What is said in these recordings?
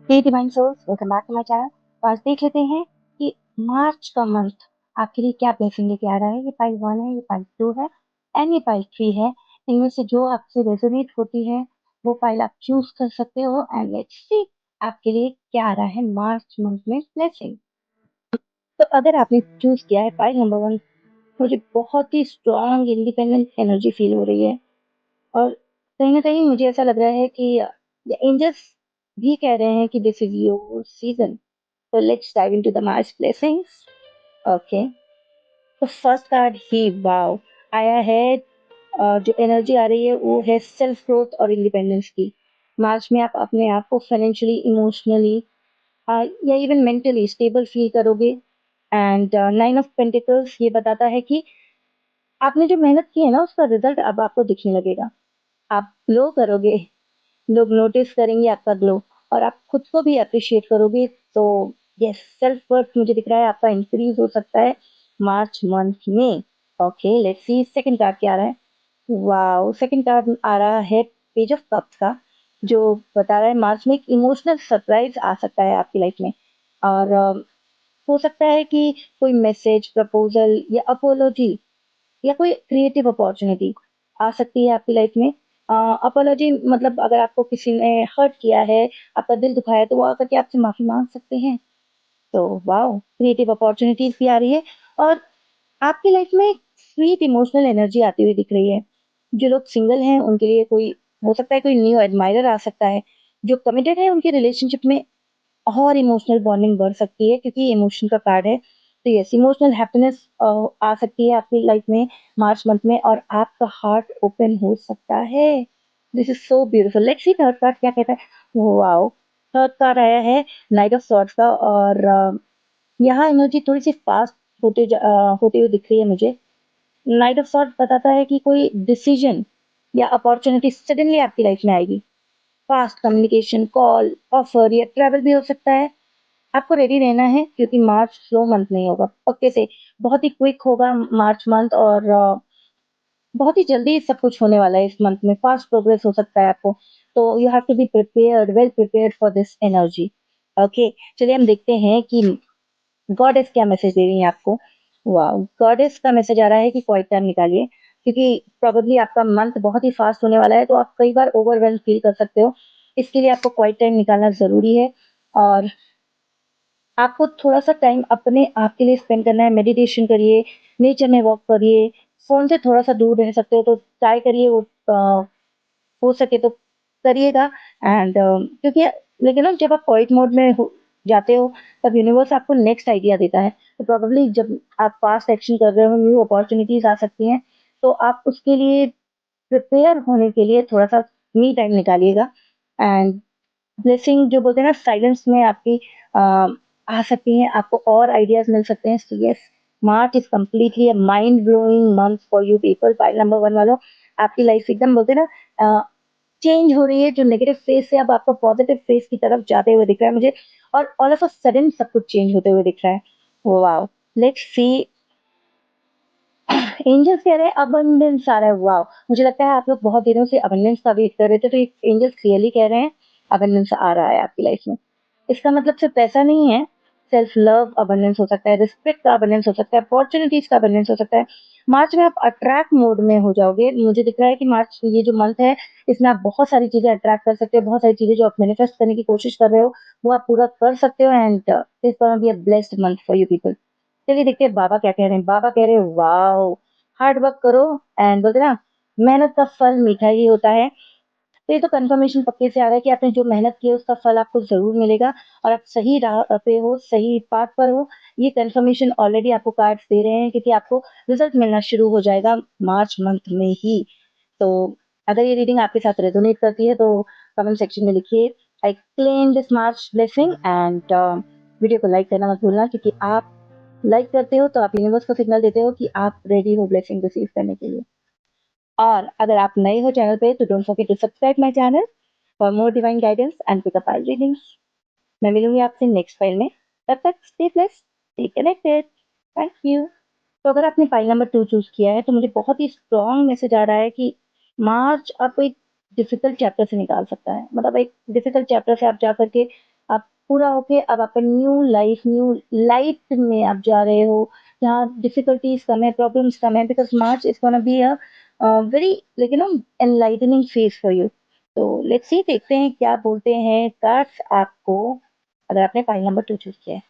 Hey divine souls, welcome back to my channel. तो आज देख लेते हैं कि मार्च का मंथ आपके लिए क्या ब्लेसिंग लेके आ रहा है। ये पाइल 1 है, ये पाइल 2 है एंड ये पाइल 3 है। इनमें से जो आपसे रेजोनेट होती है वो पाइल आप चूज कर सकते हो एंड लेट्स सी आपके लिए क्या आ रहा है मार्च मंथ में ब्लेसिंग। तो अगर आपने चूज किया है पाइल नंबर 1, मुझे बहुत ही स्ट्रॉन्ग इंडिपेंडेंट एनर्जी फील हो रही है और कहीं न कहीं मुझे ऐसा लग रहा है कि एंजल्स भी कह रहे हैं कि this is your season. So let's dive into the Mars blessings. Okay. तो फर्स्ट कार्ड ही वाओ आया है। जो एनर्जी आ रही है वो है सेल्फ ग्रोथ और इंडिपेंडेंस की। मार्च में आप अपने आप को फाइनेंशियली, इमोशनली या इवन मेंटली स्टेबल फील करोगे। एंड नाइन ऑफ पेंटिकल्स ये बताता है कि आपने जो मेहनत की है ना उसका रिजल्ट अब आपको दिखने लगेगा। आप ग्लो करोगे, लोग नोटिस करेंगे आपका ग्लो और आप खुद को भी अप्रिशिएट करोगे। तो यस, सेल्फ वर्थ मुझे दिख रहा है आपका इंक्रीज हो सकता है मार्च मंथ में। Okay, let's see second card क्या आ रहा है। वाओ, सेकंड कार्ड आ रहा है पेज ऑफ कप्स का, जो बता रहा है मार्च में एक इमोशनल सरप्राइज आ सकता है आपकी लाइफ में। और हो सकता है कि कोई मैसेज, प्रपोजल या अपोलॉजी या कोई क्रिएटिव अपॉर्चुनिटी आ सकती है आपकी लाइफ में। अपॉलॉजी मतलब अगर आपको किसी ने हर्ट किया है, आपका दिल दुखाया है, तो वो आकर के आपसे माफी मांग सकते हैं। तो वाओ, क्रिएटिव अपॉर्चुनिटीज भी आ रही है और आपकी लाइफ में एक स्वीट इमोशनल एनर्जी आती हुई दिख रही है। जो लोग सिंगल हैं उनके लिए कोई हो सकता है, कोई न्यू एडमायरर आ सकता है। जो कमिटेड है उनके रिलेशनशिप में और इमोशनल बॉन्डिंग बढ़ सकती है क्योंकि इमोशन का कार्ड है। तो यस, इमोशनल हैप्पीनेस आ सकती है आपकी लाइफ में मार्च मंथ में और आपका हार्ट ओपन हो सकता है। This is so beautiful. Let's see third card क्या कहता है। वाओ, थर्ड कार्ड आया है नाइट ऑफ सॉर्ड्स का और यहाँ एनर्जी थोड़ी सी फास्ट होते हुए दिख रही है मुझे। नाइट ऑफ सॉर्ड्स बताता है कि कोई डिसीजन या अपॉर्चुनिटी सडनली आपकी लाइफ में आएगी। फास्ट कम्युनिकेशन, कॉल, ऑफर या ट्रैवल भी हो सकता है। आपको रेडी रहना है क्योंकि मार्च स्लो मंथ नहीं होगा, पक्के से बहुत ही क्विक होगा मार्च मंथ और बहुत ही जल्दी सब कुछ होने वाला है इस मंथ में। फास्ट प्रोग्रेस हो सकता है आपको। तो you have to be prepared, well prepared for this energy. Okay, चलिए हम देखते हैं कि गॉडेस क्या मैसेज दे रही है आपको। वाह, गॉडेस का मैसेज आ रहा है कि क्वाइट टाइम निकालिए क्योंकि प्रोबेबली आपका मंथ बहुत ही फास्ट होने वाला है, तो आप कई बार ओवरवेल्म फील कर सकते हो। इसके लिए आपको क्वाइट टाइम निकालना जरूरी है और आपको थोड़ा-सा टाइम अपने आप के लिए स्पेंड करना है, मेडिटेशन करिए, नेचर में वॉक करिए, फ़ोन से थोड़ा-सा दूर रह सकते हो तो ट्राई करिए वो हो सके तो करिएगा। एंड क्योंकि लेकिन ना जब आप क्वाइट मोड में जाते हो तब यूनिवर्स आपको नेक्स्ट आइडिया देता है। तो प्रोबेबली जब आप फास्ट एक्शन कर रहे हो, न्यू अपॉर्च्युनिटीज़ आ सकती हैं, तो आप उसके लिए प्रिपेयर होने के लिए थोड़ा-सा मी टाइम निकालिएगा। एंड ब्लेसिंग जो बोलते हैं ना साइलेंस में आपकी अ, आ सकती हैं, आपको और आइडियाज़ मिल सकते हैं। So yes, March is completely a mind blowing month for you people. Pile number 1 वालों, आपकी लाइफ एकदम बोलते हैं ना चेंज हो रही है। जो नेगेटिव फेज़ से अब आपका पॉजिटिव फेज़ की तरफ जाते हुए दिख रहा है मुझे और ऑल ऑफ अ सडन सब कुछ चेंज होते हुए दिख रहा है। वाओ! लेट्स सी, एंजल्स कह रहे हैं अबंडेंस आ रहा है। वाओ! मुझे लगता है आप लोग बहुत दिनों से अबंडेंस का वेट कर रहे थे, तो एंजल्स क्लियरली कह रहे हैं अबंडेंस आ रहा है आपकी लाइफ में। इसका मतलब सिर्फ पैसा नहीं है, सेल्फ लव अबंडेंस हो सकता है, रिस्पेक्ट का अबंडेंस हो सकता है, अपॉर्च्युनिटीज का अबंडेंस हो सकता है। मार्च में आप अट्रैक्ट मोड में हो जाओगे। मुझे दिख रहा है कि मार्च ये जो मंथ है इसमें आप बहुत सारी चीजें अट्रैक्ट कर सकते हो, बहुत सारी चीजें जो आप मैनिफेस्ट करने की कोशिश कर रहे हो वो आप पूरा कर सकते हो। And this gonna be a blessed month for you people. चलिए देखते हैं बाबा क्या कह रहे हैं। बाबा कह रहे हैं वाओ, हार्ड वर्क करो एंड बोलते हैं ना मेहनत का फल मीठा ही होता है। तो ये तो कंफर्मेशन पक्के से आ रहा है कि आपने जो मेहनत की है उसका फल आपको ज़रूर मिलेगा और आप सही राह पे हो, सही पाथ पर हो। ये कंफर्मेशन ऑलरेडी आपको कार्ड्स दे रहे हैं क्योंकि आपको रिजल्ट मिलना शुरू हो जाएगा मार्च मंथ में ही। तो अगर ये रीडिंग आपके साथ रेजोनेट करती है तो कमेंट सेक्शन में लिखिए I claim this March blessing and video को लाइक करना मत भूलना क्योंकि आप लाइक करते हो तो आप यूनिवर्स को सिग्नल देते हो कि आप रेडी हो ब्लेसिंग रिसीव करने के लिए। और अगर आप नए हो चैनल पे तो don't forget to subscribe my channel for more divine guidance and pick up file readings. मैं मिलूंगी आपसे नेक्स्ट फाइल में। तब तक stay blessed, stay connected. Thank you. तो अगर आपने फाइल नंबर 2 चूज किया है तो मुझे बहुत ही स्ट्रॉन्ग मैसेज आ रहा है कि मार्च आपको एक डिफिकल्ट चैप्टर से निकाल सकता है। मतलब एक डिफिकल्ट चैप्टर से आप जा करके आप पूरा होके अब आपका न्यू लाइफ, न्यू लाइट में आप जा रहे हो, जहाँ डिफिकल्टीज कम है, प्रॉब्लम्स कम है, because March is gonna be a very like enlightening phase for you. तो लेट्स सी, देखते हैं क्या बोलते हैं कार्ड्स आपको, अगर आपने फाइल नंबर 2 चूज किया है।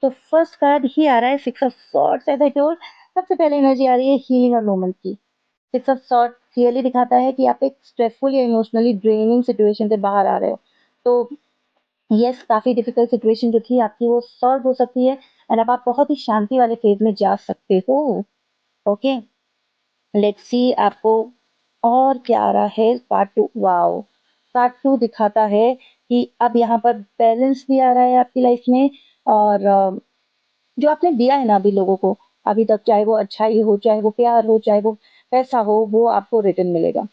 तो फर्स्ट कार्ड ही आ रहा है 6 of swords, as I told. सबसे पहले एनर्जी आ रही है हीलिंग और मूवमेंट की। 6 ऑफ सॉर्ड क्लियरली दिखाता है कि आप एक स्ट्रेसफुल या इमोशनली ड्रेनिंग सिचुएशन से बाहर आ रहे हो। तो यस, काफी डिफिकल्ट सिचुएशन जो थी आपकी वो सॉल्व हो सकती है, एंड अब आप बहुत ही शांति वाले फेज में जा सकते हो। ओके, लेट्स सी आपको और क्या आ रहा है। पार्ट 2, वाओ, पार्ट 2 दिखाता है कि अब यहाँ पर बैलेंस भी आ रहा है आपकी लाइफ में, और जो आपने दिया है ना अभी लोगों को अभी तक, चाहे वो अच्छाई हो, चाहे वो प्यार हो, चाहे वो पैसा हो, वो आपको रिटर्न मिलेगा।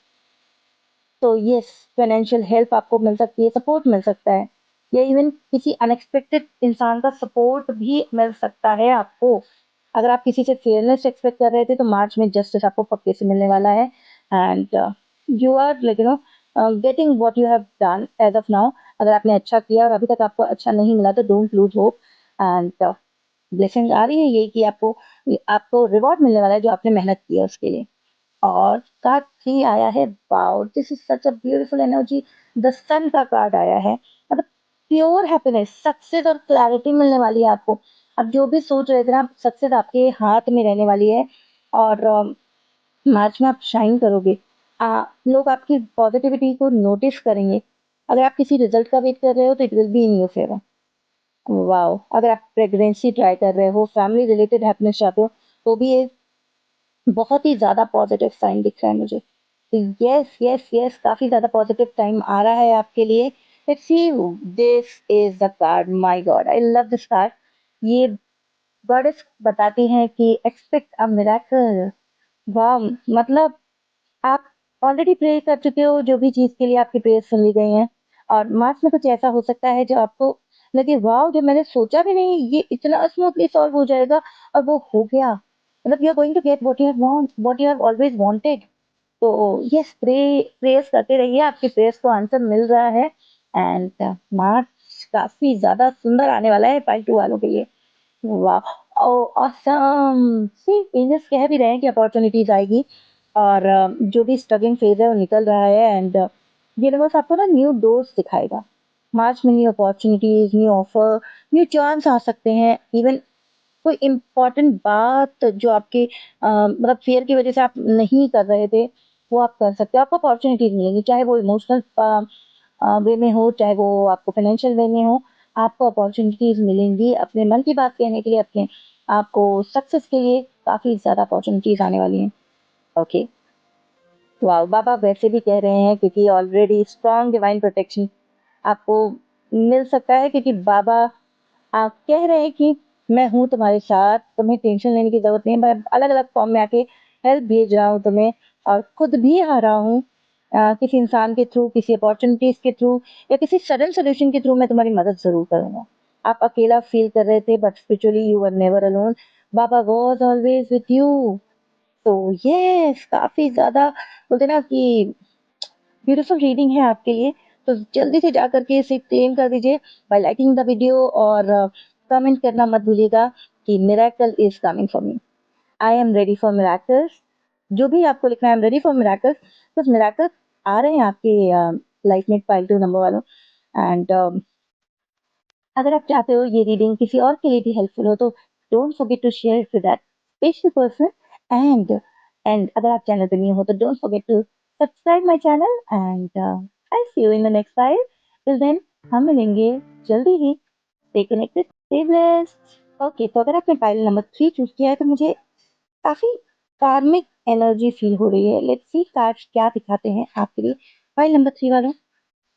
तो यस, फाइनेंशियल हेल्प आपको मिल सकती है, सपोर्ट मिल सकता है, या इवन किसी अनएक्सपेक्टेड इंसान का सपोर्ट भी मिल सकता है आपको। अगर आप किसी से फेयरनेस एक्सपेक्ट कर रहे थे, तो मार्च में जस्टिस आपको पक्के से मिलने वाला है, and you are like getting what you have done as of now. अगर आपने अच्छा किया और अभी तक आपको अच्छा नहीं मिला, तो don't lose hope, and blessing आ रही है ये कि आपको आपको रिवॉर्ड मिलने वाला है जो आपने मेहनत की है उसके लिए। और कार्ड 3 आया है, wow, this is such a beautiful energy. The sun का कार्ड आया है, मतलब प्योर हैप्पीनेस, सक्सेस और क्लैरिटी मिलने वाली है आपको। अब जो भी सोच रहे थे ना, सक्सेस आपके हाथ में रहने वाली है, और मार्च में आप शाइन करोगे। लोग आपकी पॉजिटिविटी को नोटिस करेंगे। अगर आप किसी रिजल्ट का वेट कर रहे हो, तो it will be in your favour. Wow, अगर आप प्रेगनेंसी ट्राई कर रहे हो, फैमिली रिलेटेड हैप्पीनेस चाहते हो, तो भी ये बहुत ही ज़्यादा पॉजिटिव साइन दिख रहा है मुझे। तो यस यस यस, काफ़ी ज़्यादा पॉजिटिव टाइम आ रहा है आपके लिए। Let's see, this is the card, my God, I love this card. ये गॉडेस बताती हैं कि एक्सपेक्ट अ मिरेकल। वाह, मतलब आप ऑलरेडी प्रे कर चुके हो, जो भी चीज़ के लिए आपकी प्रेयर्स सुन ली गई हैं, और मार्च में कुछ ऐसा हो सकता है जो आपको लगे, वाओ, जो मैंने सोचा भी नहीं ये इतना स्मूथली सॉल्व हो जाएगा, और वो हो गया। मतलब you are going to get what you have want, what you have always wanted. तो यस, प्रेयर्स करते रहिए, आपकी प्रेयर्स को आंसर मिल रहा है, एंड मार्च काफी ज्यादा सुंदर आने वाला है पार्ट 2 वालों के लिए। वाह, ओ ऑसम, सी एंजल्स कह भी रहे हैं कि अपॉर्चुनिटीज आएगी, और जो भी स्ट्रगलिंग फेज है वो निकल रहा है, एंड यूनिवर्स आपको ना न्यू डोर्स दिखाएगा। मार्च में new opportunities, new offer, new chance आ सकते हैं। इवन कोई इम्पोर्टेंट बात जो आपके मतलब फेयर की वजह से आप नहीं कर रहे थे, वो आप कर सकते हो। आपको अपॉर्चुनिटीज मिलेंगी, चाहे वो इमोशनल वे में हो, चाहे वो आपको फाइनेंशियल वे में हो। आपको अपॉर्चुनिटीज मिलेंगी अपने मन की बात कहने के लिए, अपने आपको सक्सेस के लिए काफी ज्यादा अपॉर्चुनिटीज आने वाली हैं। ओके, वाह, बाबा वैसे भी कह रहे हैं, क्योंकि ऑलरेडी स्ट्रॉन्ग डिवाइन प्रोटेक्शन आपको मिल सकता है, क्योंकि बाबा आप कह रहे हैं कि मैं हूँ तुम्हारे साथ, तुम्हें टेंशन लेने की जरूरत नहीं है, मैं अलग अलग फॉर्म में आके हेल्प भेज रहा हूँ तुम्हें, और खुद भी आ रहा हूँ किसी इंसान के थ्रू, किसी अपॉर्चुनिटीज के थ्रू, या किसी सडन सोल्यूशन के थ्रू मैं तुम्हारी मदद जरूर करूंगा। आप अकेला फील कर रहे थे, but spiritually you were never alone, Baba was always with you. तो यस, काफी ज्यादा बोलते ना कि ब्यूटीफुल रीडिंग है आपके लिए। तो जल्दी से जा करके इसे क्लेम कर दीजिए बाय लाइकिंग द वीडियो, और कमेंट करना मत भूलिएगा कि miracle is coming for me, I am ready for miracles. जो भी आपको लिखना है, I am ready for miracles, कुछ मिरेकल्स आ रहे हैं आपके लाइफ में पाइल 2 नंबर वालों। एंड अगर आप चाहते हो ये रीडिंग किसी और के लिए भी हेल्पफुल हो, तो don't forget to share it with that special person. And अगर आप चैनल पे न्यू हो, तो don't forget to subscribe my channel, and I see you in the next file. Till then, हम मिलेंगे जल्दी ही। Stay connected, stay blessed. Okay, तो अगर आपने फाइल नंबर 3 चूज किया है, तो मुझे काफी कार्मिक एनर्जी फील हो रही है। लेट्स सी कार्ड्स क्या दिखाते हैं आपके लिए फाइल नंबर 3 वालों।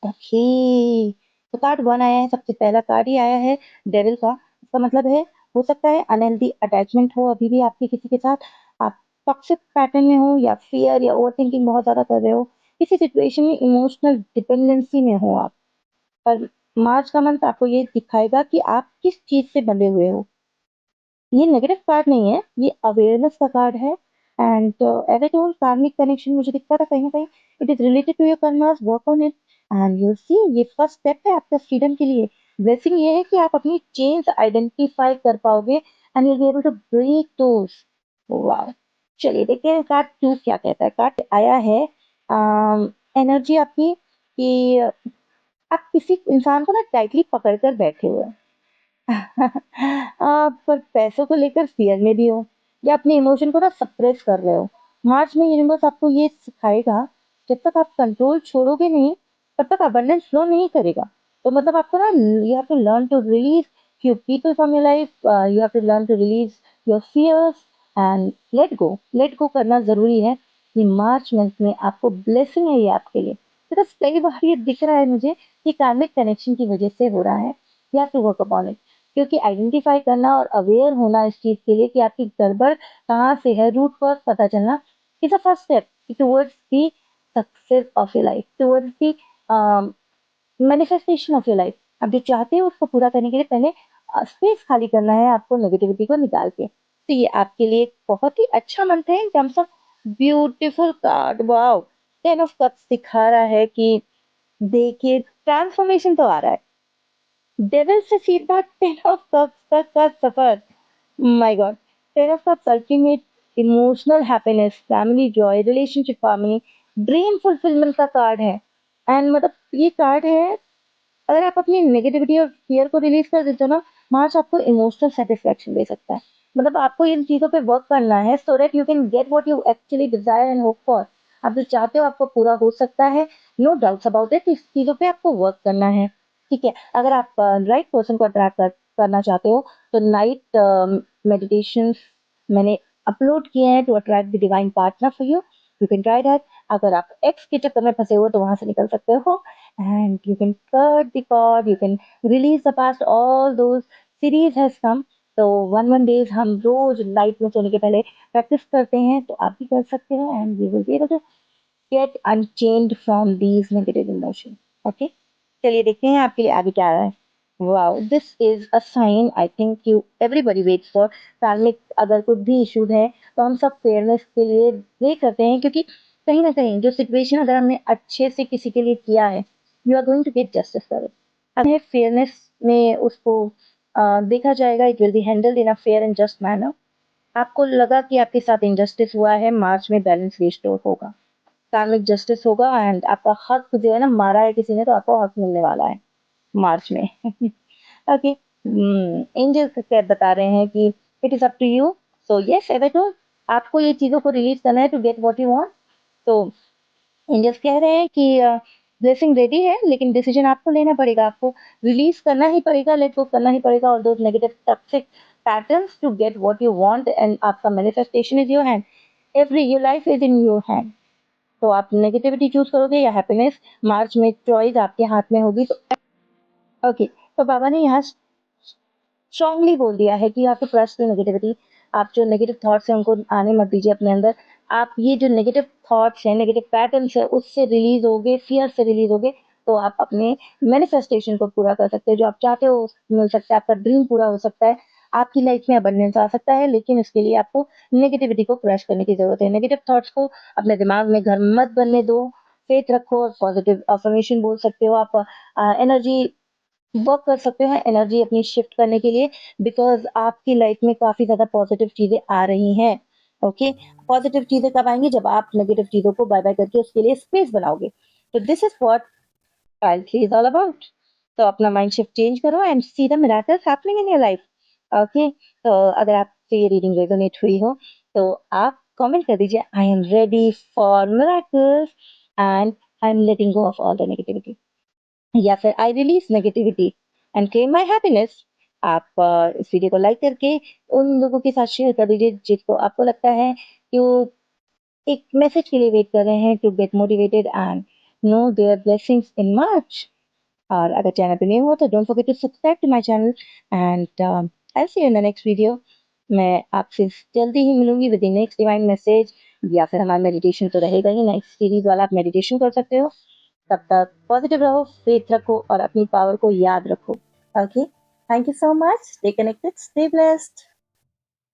ओके, तो कार्ड 1 आया है, सबसे पहला कार्ड ही आया है डेविल का। इसका मतलब है, हो सकता है अनहेल्दी अटैचमेंट हो अभी भी आपके किसी के साथ, आप टॉक्सिक पैटर्न में हो, या फियर या ओवर थिंकिंग बहुत ज्यादा कर रहे हो, किसी सिचुएशन में इमोशनल डिपेंडेंसी में हो आप। पर मार्च का मंथ आपको ये दिखाएगा कि आप किस चीज से बंधे हुए हो। ये नेगेटिव कार्ड नहीं है, ये अवेयरनेस का कार्ड है। And as I told, karmic connection मुझे दिखता था कहीं ना कहीं, it is related to your karmas, work on it, and you see ये फर्स्ट स्टेप है आपका फ्रीडम के लिए। ब्लेसिंग ये है कि आप अपनी चेन्स आइडेंटिफाई कर पाओगे and you be able to break those. Wow! चलिए देखते हैं कार्ड 2 क्या कहता है। कार्ड आया है एनर्जी आपकी कि आप किसी इंसान को ना टाइटली पकड़ कर बैठे हुए हैं। आप पर पैसों को लेकर फ़ियर में भी हो या अपने इमोशन को ना सप्रेस कर रहे हो। मार्च में यूनिवर्स आपको ये सिखाएगा, जब तक आप कंट्रोल छोड़ोगे नहीं, तब तक अबंडेंस फ्लो नहीं करेगा। तो मतलब आपको ना you have to learn to release few people from your life, you have to learn to release your fears and let go. Let go करना ज़रूरी है। ये मार्च मंथ में आपको ब्लेसिंग है ये आपके लिए। बिकॉज़ कई बार ये दिख रहा है मुझे कि कार्मिक कनेक्शन की वज़ह से हो रहा है। You have to work upon it. क्योंकि आइडेंटिफाई करना और अवेयर होना इस चीज़ के लिए कि आपकी गड़बड़ कहाँ से है, रूट कॉज़ पता चलना is a first step towards the success of your life, towards the manifestation of your life. आप जो चाहते हो उसको पूरा करने के लिए पहले स्पेस खाली करना है आपको नेगेटिविटी को निकाल के। तो ये आपके लिए एक बहुत ही अच्छा मंथ है in terms of beautiful card. Wow! 10 of cups दिखा रहा है कि देखिए ट्रांसफॉर्मेशन तो आ रहा है। डेविल से सीधा 10 ऑफ कप्स तक का सफर। My God! 10 of cups ultimate emotional happiness, family joy, relationship harmony, dream fulfillment का कार्ड है। एंड मतलब ये कार्ड है, अगर आप अपनी नेगेटिविटी और फियर को रिलीज कर देते हो ना, मार्च आपको इमोशनल सेटिस्फेक्शन दे सकता है। मतलब आपको इन चीज़ों पे वर्क करना है so that you can get what you actually desire and hope for. आप जो चाहते हो आपको पूरा हो सकता है, नो डाउट्स अबाउट इट। इस चीज़ों पे आपको वर्क करना है, ठीक है। अगर आप राइट पर्सन को अट्रैक्ट करना चाहते हो तो नाइट मेडिटेशंस मैंने अपलोड किए हैं to attract the divine partner for you. You can try that. अगर आप एक्स के चक्कर में फंसे हो तो वहां से निकल सकते हो and you can cut the cord, you can release the past, all those series has come। तो 1 days हम रोज नाइट में सोने के पहले प्रैक्टिस करते हैं, तो आप भी कर सकते हैं and we will be able to get unchained from these negative emotion. Okay, चलिए देखते हैं आपके लिए आगे क्या आ रहा है। Wow, this is a sign I think you everybody waits for. Karmic अगर कुछ भी इशूज है तो हम सब फेयरनेस के लिए प्रे करते हैं, क्योंकि कहीं ना कहीं जो सिचुएशन अगर हमने अच्छे से किसी के लिए किया है, you are going to get justice for it. अगर फेयरनेस में उसको देखा जाएगा, it will be handled in a fair and just manner. आपको लगा कि आपके साथ इनजस्टिस हुआ है, मार्च में बैलेंस रिस्टोर होगा, कार्मिक जस्टिस होगा एंड आपका हक जो है ना, मारा है किसी ने तो आपको हक मिलने वाला है मार्च में। ओके, एंजल क्या बता रहे हैं कि it is up to you. So yes, as I told, आपको ये चीजों को रिलीज करना है to get what you want. तो एंजल्स कह रहे हैं कि ब्लेसिंग रेडी है, लेकिन डिसीजन आपको लेना पड़ेगा, आपको रिलीज करना ही पड़ेगा, लेट गो करना ही पड़ेगा और those negative toxic patterns to get what you want. And आपका manifestation is your hand, every your life is in your hand. तो आप नेगेटिविटी चूज करोगे या हैप्पीनेस, मार्च में चॉइस आपके हाथ में होगी। तो ओके, तो बाबा ने यहाँ स्ट्रांगली बोल दिया है कि you have to trust the negativity. आप जो नेगेटिव थॉट्स हैं उनको आने मत दीजिए अपने अंदर। आप ये जो नेगेटिव थॉट्स हैं, नेगेटिव पैटर्न्स है, उससे रिलीज होगे, फियर से रिलीज होगे, तो आप अपने मैनिफेस्टेशन को पूरा कर सकते हैं। जो आप चाहते हो मिल सकता है, आपका ड्रीम पूरा हो सकता है, आपकी लाइफ में अबंडेंस आ सकता है। लेकिन इसके लिए आपको नेगेटिविटी को क्रश करने की जरूरत है। नेगेटिव थॉट्स को अपने दिमाग में घर मत बनने दो, फेथ रखो और पॉजिटिव अफर्मेशन बोल सकते हो आप। एनर्जी वर्क कर सकते हो एनर्जी अपनी शिफ्ट करने के लिए, बिकॉज आपकी लाइफ में काफी ज्यादा पॉजिटिव चीजें आ रही हैं। ओके, पॉजिटिव चीजें कब आएंगी? जब आप नेगेटिव चीजों को बाय बाय करके उसके लिए स्पेस बनाओगे। तो this is what pile 3 is all about. तो अपना माइंड शिफ्ट चेंज करो and see the miracles happening in your life. Okay, तो अगर आपसे ये रीडिंग रेजोनेट हुई हो तो आप कमेंट कर दीजिए, I am ready for miracles and I am letting go of all the negativity, या फिर I release negativity and claim my happiness. आप इस वीडियो को लाइक करके उन लोगों के साथ शेयर कर दीजिए जिसको आपको लगता है कि वो एक मैसेज के लिए वेट कर रहे हैं to get motivated and know their blessings in March. और अगर चैनल पे न्यू हो तो don't forget to subscribe to my channel and I see you in the next video. मैं आपसे जल्दी ही मिलूंगी with the next divine message, या फिर हमारा मेडिटेशन तो रहेगा ही, नेक्स्ट सीरीज वाला आप मेडिटेशन कर सकते हो। तब तक पॉजिटिव रहो, फेथ रखो और अपनी पावर को याद रखो। Okay, thank you so much, stay connected, stay blessed.